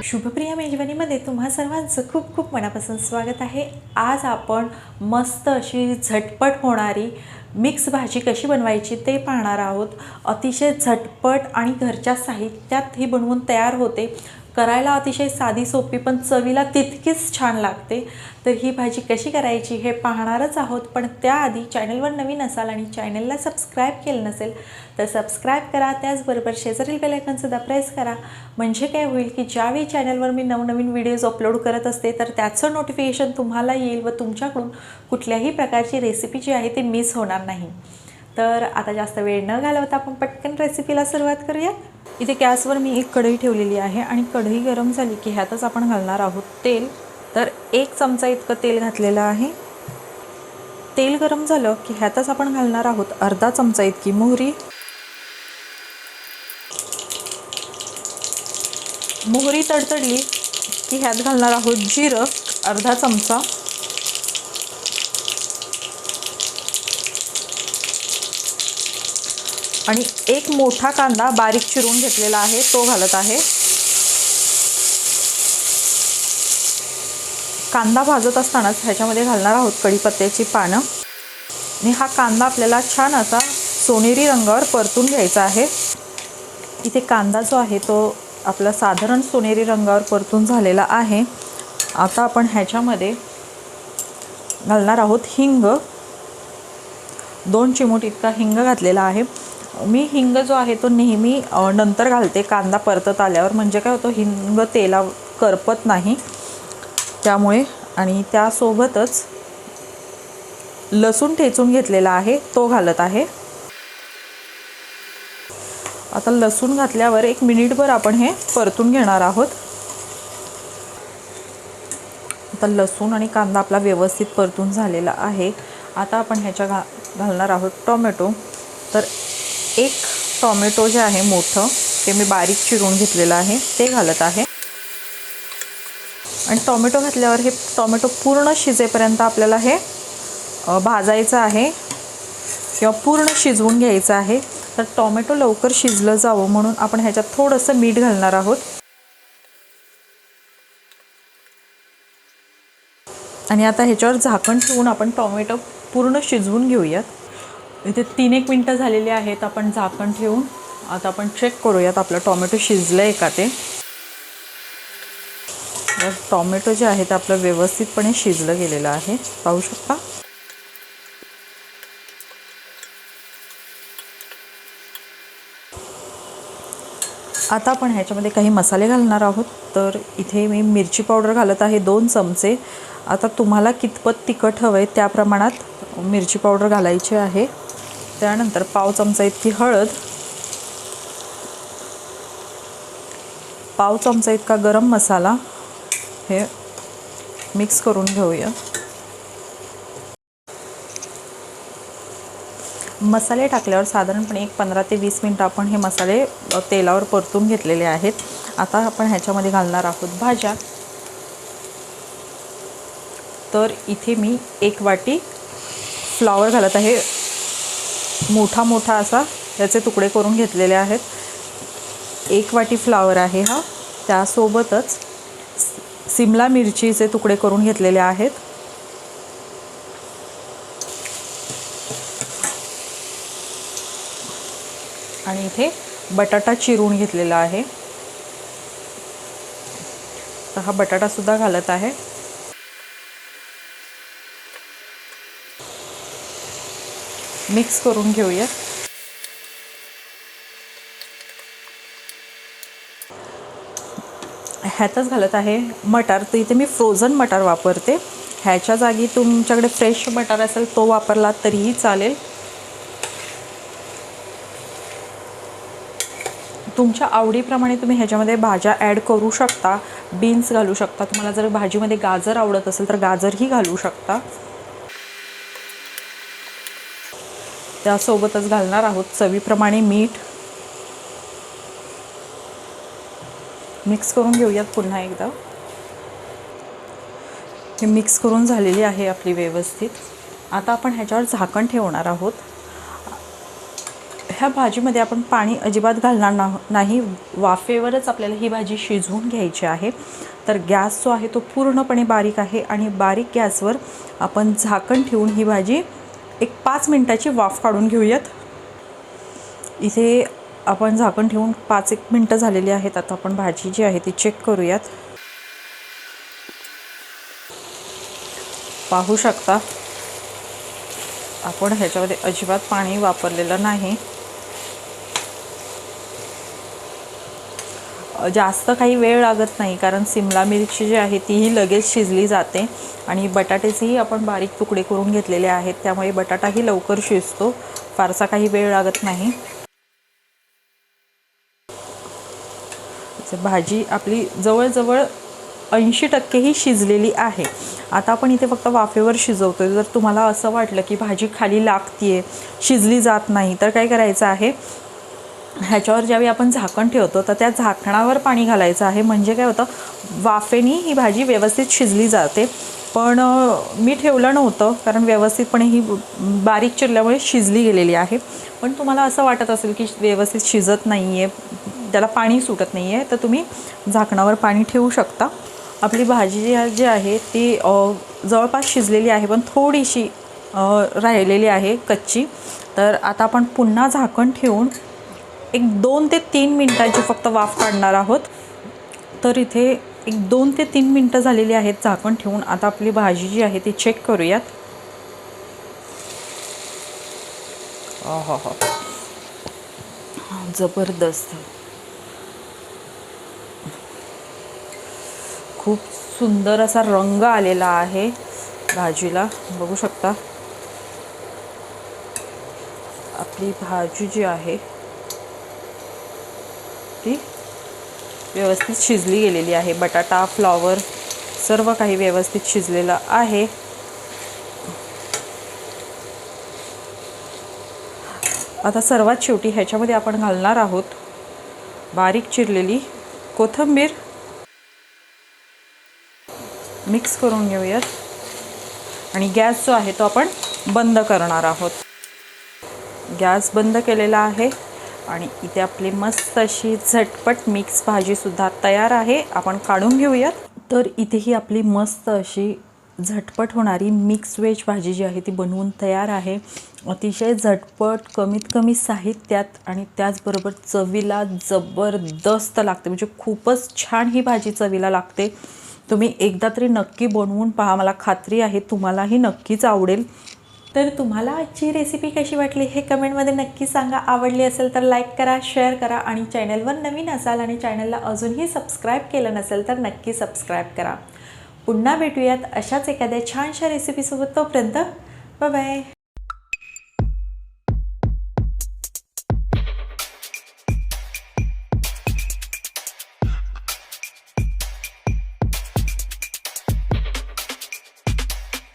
शुभप्रिया मेजवानीमध्ये तुम्हा सर्वांचं खूप खूप मनापासून स्वागत आहे। आज आपण मस्त अशी झटपट होणारी मिक्स भाजी कशी बनवायची ते पाहणार आहोत। अतिशय झटपट आणि घरच्या साहित्यात ही बनवून तयार होते। करायला अतिशय साधी सोपी पण चवीला तितकीच छान लागते। तर ही भाजी कशी करायची हे पाहणारच आहोत, पण त्याआधी चॅनलवर नवीन असाल आणि चॅनलला सबस्क्राइब केलं नसेल तर सबस्क्राइब करा। त्याचबरोबर शेजारील बेल आयकॉन सुद्धा प्रेस करा, म्हणजे काय होईल की ज्यावेळी चॅनलवर मी नवनवीन व्हिडिओज अपलोड करत असते तर त्याचं नोटिफिकेशन तुम्हाला येईल व तुमच्याकडून कुठल्याही प्रकारची रेसिपी जी आहे ती मिस होणार नाही। तर आता जास्त वेळ न घालवता आपण पटकन रेसिपीला सुरुवात करूया। इथे गॅसवर मी एक कढई ठेवलेली आहे आणि कढई गरम झाली की ह्यातच आपण घालणार आहोत तेल। तर 1 चमचा इतकं तेल घातलेलं आहे। तेल गरम झालं की ह्यातच आपण घालणार आहोत अर्धा चमचा इतकी मोहरी। मोहरी तडतडली की ह्यात घालणार आहोत जिरं अर्धा चमचा, आणि एक मोठा कांदा बारीक चिरून घेतलेला आहे तो घालत आहे। कांदा भाजत असतानाच ह्याच्यामध्ये घालणार आहोत कढीपत्त्याची पानं, आणि हा कांदा आपल्याला छान असा सोनेरी रंगावर परतून घ्यायचा आहे। इथे कांदा जो आहे तो आपला साधारण सोनेरी रंगावर परतून झालेला आहे। आता आपण ह्याच्यामध्ये घालणार आहोत हिंग। 2 चिमूट इतका हिंग घातलेला आहे। मी हिंग जो आहे तो नेहमी नंतर घालते कांदा परतत आल्यावर, म्हणजे काय होतं हिंग तेला करपत नाही त्यामुळे। आणि त्यासोबतच लसूण ठेचून घेतलेला आहे तो घालत आहे। आता लसूण घातल्यावर 1 मिनिटभर आपण हे परतून घेणार आहोत। आता लसूण आणि कांदा आपला व्यवस्थित परतून झालेला आहे। आता आपण ह्याच्या घालणार आहोत टोमॅटो। तर 1 टोमॅटो जे आहे मोठं ते मी बारीक चिरून घेतलेलं आहे ते घालत आहे। आणि टोमॅटो घातल्यावर हे टोमॅटो पूर्ण शिजेपर्यंत आपल्याला हे भाजायचं आहे किंवा पूर्ण शिजवून घ्यायचं आहे। तर टोमॅटो लवकर शिजलं जावं म्हणून आपण ह्याच्यात थोडंसं मीठ घालणार आहोत। आणि आता ह्याच्यावर झाकण ठेवून आपण टोमॅटो पूर्ण शिजवून घेऊयात। इथे 3-1 मिनटं झालेली आहेत। आपण झाकण ठेवून आता आपण चेक करूयात आपलं टोमॅटो शिजलं आहे का ते। टोमॅटो जे आहे ते आपलं व्यवस्थितपणे शिजलं गेलेलं आहे, पाहू शकता। आता आपण ह्याच्यामध्ये काही मसाले घालणार आहोत। तर इथे मी मिरची पावडर घालत आहे 2 चमचे। आता तुम्हाला कितपत तिखट हवं आहे त्या प्रमाणात मिरची पावडर घालायची आहे। त्यानंतर पाव चमचा इतकी हळद, पाव चमचा इतका गरम मसाला, हे मिक्स करून घेऊया। मसाले टाकल्यावर साधारणपणे 15 ते 20 मिनिटं आपण हे मसाले तेलावर परतून घेतलेले आहेत। आता आपण ह्याच्यामध्ये घालणार आहोत भाज्या। तर इथे मी 1 वाटी फ्लॉवर घालत आहे। मोठा मोठा असा याचे तुकडे करून घेतलेले आहेत। 1 वाटी फ्लॉवर आहे हा। त्यासोबतच सिमला मिरचीचे तुकडे करून घेतलेले आहेत। आणि इथे बटाटा चिरून घेतलेला आहे, तर हा बटाटा सुद्धा घालत आहे। मिक्स करून घेऊया। ह्यातच घालत आहे मटार। तर इथे मी फ्रोझन मटार वापरते, ह्याच्या जागी तुमच्याकडे फ्रेश मटार असेल तो वापरला तरीही चालेल। तुमच्या आवडीप्रमाणे तुम्ही ह्याच्यामध्ये भाज्या ॲड करू शकता, बीन्स घालू शकता। तुम्हाला जर भाजीमध्ये गाजर आवडत असेल तर गाजरही घालू शकता। त्यासोबतच घालणार आहोत चवीप्रमाणे मीठ। मिक्स करून घेऊयात पुन्हा एकदा। हे मिक्स करून झालेली आहे आपली व्यवस्थित। आता आपण ह्याच्यावर झाकण ठेवणार आहोत। ह्या भाजीमध्ये आपण पाणी अजिबात घालणार नाही, वाफेवरच आपल्याला ही भाजी शिजवून घ्यायची आहे। तर गॅस जो आहे तो पूर्णपणे बारीक आहे आणि बारीक गॅसवर आपण झाकण ठेवून ही भाजी एक 5 मिनिटाची वाफ काढून घेऊयात। इथे आपण झाकण ठेवून 5-1 मिनिटं झालेली आहेत। आता आपण भाजी जी आहे ती चेक करूयात। पाहू शकता आपण ह्याच्यामध्ये अजिबात पाणी वापरलेलं नाही। जास्त काही वेळ लागत नाही कारण सिमला मिरची जी आहे तीही लगेच शिजली जाते आणि बटाट्याचेही आपण बारीक तुकडे करून घेतलेले आहेत, त्यामुळे बटाटाही लवकर शिजतो, फारसा काही वेळ लागत नाही। भाजी आपली जवळजवळ 80% ही शिजलेली आहे। आता आपण इथे फक्त वाफेवर शिजवतोय। जर तुम्हाला असं वाटलं की भाजी खाली लागतीये, शिजली जात नाही, तर काय करायचं आहे, ह्याच्यावर ज्यावेळी आपण झाकण ठेवतो तर त्या झाकणावर पाणी घालायचं आहे, म्हणजे काय होतं, वाफेने ही भाजी व्यवस्थित शिजली जाते। पण मी ठेवलं नव्हतं कारण व्यवस्थितपणे ही बारीक चिरल्यामुळे शिजली गेलेली आहे। पण तुम्हाला असं वाटत असेल की व्यवस्थित शिजत नाही आहे, त्याला पाणी सुटत नाही आहे, तर तुम्ही झाकणावर पाणी ठेवू शकता। आपली भाजी जी आहे ती जवळपास शिजलेली आहे, पण थोडीशी राहिलेली आहे कच्ची। तर आता आपण पुन्हा झाकण ठेवून एक 2 ते 3 मिनिटांची फक्त वाफ काढणार आहोत। तर इथे एक 2 ते 3 मिनिटं झालेली आहेत झाकण ठेवून। आता आपली भाजी जी आहे ती चेक करूयात। हो, जबरदस्त, खूप सुंदर असा रंग आलेला आहे भाजीला, बघू शकता। आपली भाजी जी आहे ती व्यवस्थित शिजली गेलेली आहे। बटाटा, फ्लॉवर सर्व काही व्यवस्थित शिजलेलं आहे। आता सर्वात शेवटी ह्याच्यामध्ये आपण घालणार आहोत बारीक चिरलेली कोथिंबीर। मिक्स करून घेऊयात आणि गॅस जो आहे तो आपण बंद करणार आहोत। गॅस बंद केलेला आहे आणि इथे आपली मस्त अशी झटपट मिक्स भाजीसुद्धा तयार आहे। आपण काढून घेऊयात। तर इथेही आपली मस्त अशी झटपट होणारी मिक्स व्हेज भाजी जी आहे ती बनवून तयार आहे। अतिशय झटपट, कमीत कमी साहित्यात आणि त्याचबरोबर चवीला जबरदस्त लागते, म्हणजे खूपच छान ही भाजी चवीला लागते। तुम्ही एकदा तरी नक्की बनवून पहा, मला खात्री आहे तुम्हालाही नक्कीच आवडेल। तर तुम्हाला आजची रेसिपी कशी वाटली हे कमेंटमध्ये नक्की सांगा। आवडली असेल तर लाईक करा, शेअर करा आणि चॅनलवर नवीन असाल आणि चॅनलला अजूनही सबस्क्राईब केलं नसेल तर नक्की सबस्क्राईब करा। पुन्हा भेटूयात अशाच एखाद्या छानशा रेसिपीसोबत। तोपर्यंत बाय बाय।